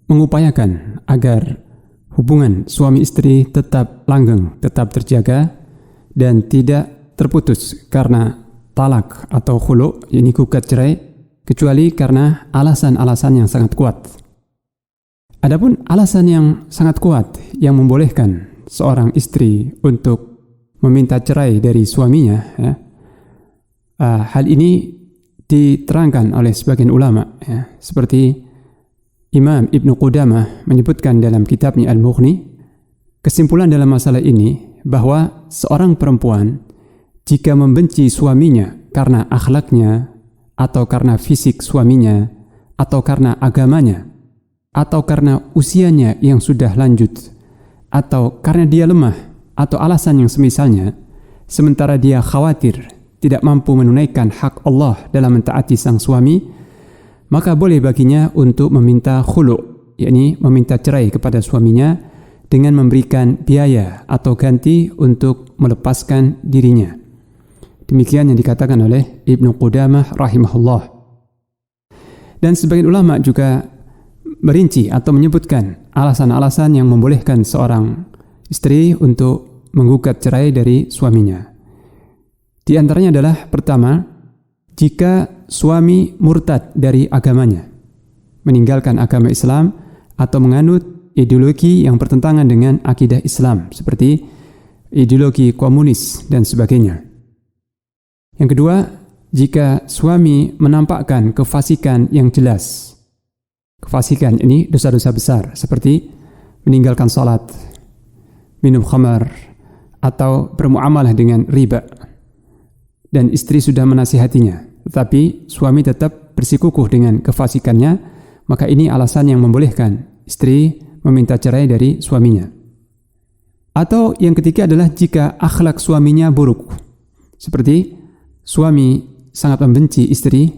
mengupayakan agar hubungan suami istri tetap langgeng, tetap terjaga dan tidak terputus karena talak atau khulu, yakni gugat cerai, kecuali karena alasan-alasan yang sangat kuat. Adapun alasan yang sangat kuat yang membolehkan seorang istri untuk meminta cerai dari suaminya, hal ini diterangkan oleh sebagian ulama, seperti Imam Ibnu Qudamah menyebutkan dalam kitabnya Al-Mughni. Kesimpulan dalam masalah ini bahwa seorang perempuan jika membenci suaminya karena akhlaknya, atau karena fisik suaminya, atau karena agamanya, atau karena usianya yang sudah lanjut, atau karena dia lemah, atau alasan yang semisalnya, sementara dia khawatir tidak mampu menunaikan hak Allah dalam mentaati sang suami, maka boleh baginya untuk meminta khulu', yakni meminta cerai kepada suaminya dengan memberikan biaya atau ganti untuk melepaskan dirinya. Demikian yang dikatakan oleh Ibnu Qudamah rahimahullah. Dan sebagian ulama juga merinci atau menyebutkan alasan-alasan yang membolehkan seorang istri untuk menggugat cerai dari suaminya. Di antaranya adalah pertama, jika suami murtad dari agamanya, meninggalkan agama Islam atau menganut ideologi yang bertentangan dengan akidah Islam, seperti ideologi komunis dan sebagainya. Yang kedua, jika suami menampakkan kefasikan yang jelas. Kefasikan ini dosa-dosa besar, seperti meninggalkan salat, minum khamar, atau bermuamalah dengan riba, dan istri sudah menasihatinya, tetapi suami tetap bersikukuh dengan kefasikannya, maka ini alasan yang membolehkan istri meminta cerai dari suaminya. Atau yang ketiga adalah jika akhlak suaminya buruk, seperti suami sangat membenci istri,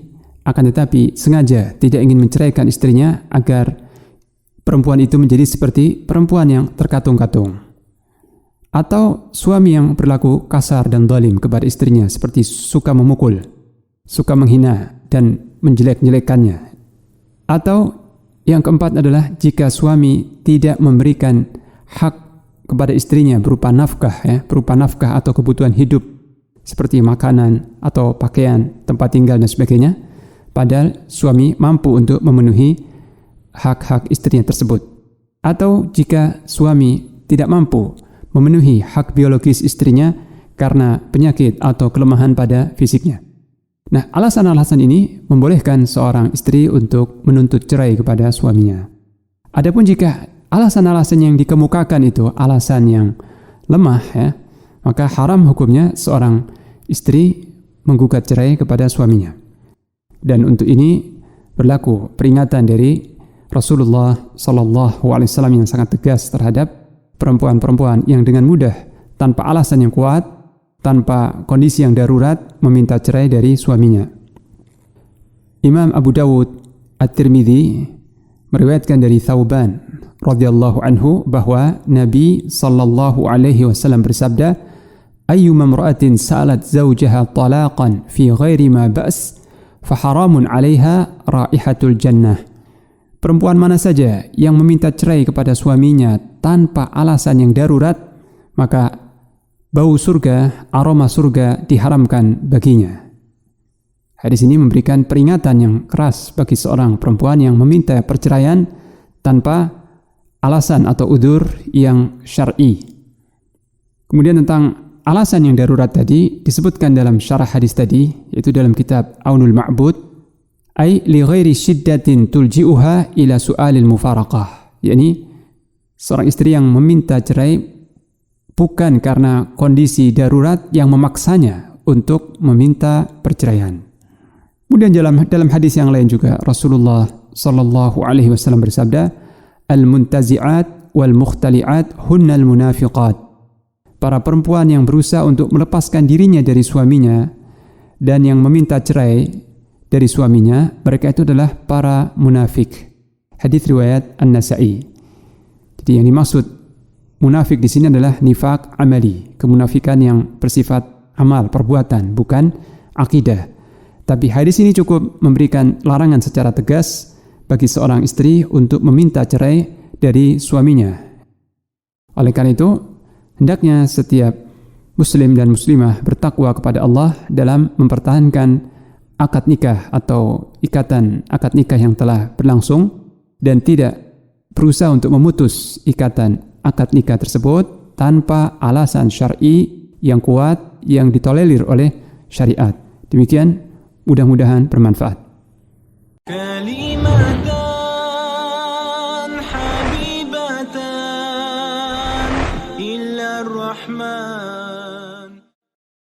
akan tetapi sengaja tidak ingin menceraikan istrinya agar perempuan itu menjadi seperti perempuan yang terkatung-katung. Atau suami yang berlaku kasar dan zalim kepada istrinya, seperti suka memukul, suka menghina dan menjelek-jelekannya. Atau yang keempat adalah jika suami tidak memberikan hak kepada istrinya berupa nafkah, berupa nafkah atau kebutuhan hidup seperti makanan atau pakaian, tempat tinggal dan sebagainya, padahal suami mampu untuk memenuhi hak-hak istrinya tersebut. Atau jika suami tidak mampu memenuhi hak biologis istrinya karena penyakit atau kelemahan pada fisiknya. Nah, alasan-alasan ini membolehkan seorang istri untuk menuntut cerai kepada suaminya. Adapun jika alasan-alasan yang dikemukakan itu alasan yang lemah, maka haram hukumnya seorang istri menggugat cerai kepada suaminya. Dan untuk ini berlaku peringatan dari Rasulullah SAW yang sangat tegas terhadap perempuan-perempuan yang dengan mudah, tanpa alasan yang kuat, tanpa kondisi yang darurat, meminta cerai dari suaminya. Imam Abu Dawud At-Tirmidzi meriwayatkan dari Thauban radhiyallahu anhu bahwa Nabi sallallahu alaihi wasallam bersabda, "Ayyuma imra'atin sa'alat zawjaha talaqan fi ghairi ma ba's, fa haramun 'alaiha raihatul jannah." Perempuan mana saja yang meminta cerai kepada suaminya tanpa alasan yang darurat, maka bau surga, aroma surga diharamkan baginya. Hadis ini memberikan peringatan yang keras bagi seorang perempuan yang meminta perceraian tanpa alasan atau udzur yang syar'i. Kemudian tentang alasan yang darurat tadi disebutkan dalam syarah hadis tadi, yaitu dalam kitab Aunul Ma'bud, ay li ghairi syiddatin tulji'uha ila su'alil mufaraqah, yakni seorang istri yang meminta cerai bukan karena kondisi darurat yang memaksanya untuk meminta perceraian. Kemudian dalam hadis yang lain juga Rasulullah sallallahu alaihi wasallam bersabda, al-muntazi'at wal mukhtali'at hunnal munafiqat. Para perempuan yang berusaha untuk melepaskan dirinya dari suaminya dan yang meminta cerai dari suaminya, mereka itu adalah para munafik. Hadis riwayat An-Nasa'i. Jadi yang dimaksud munafik di sini adalah nifaq amali, kemunafikan yang bersifat amal, perbuatan, bukan akidah. Tapi hadis ini cukup memberikan larangan secara tegas bagi seorang istri untuk meminta cerai dari suaminya. Oleh karena itu, hendaknya setiap muslim dan muslimah bertakwa kepada Allah dalam mempertahankan akad nikah atau ikatan akad nikah yang telah berlangsung dan tidak berusaha untuk memutus ikatan akad nikah tersebut tanpa alasan syar'i yang kuat yang ditolerir oleh syariat. Demikian, mudah-mudahan bermanfaat.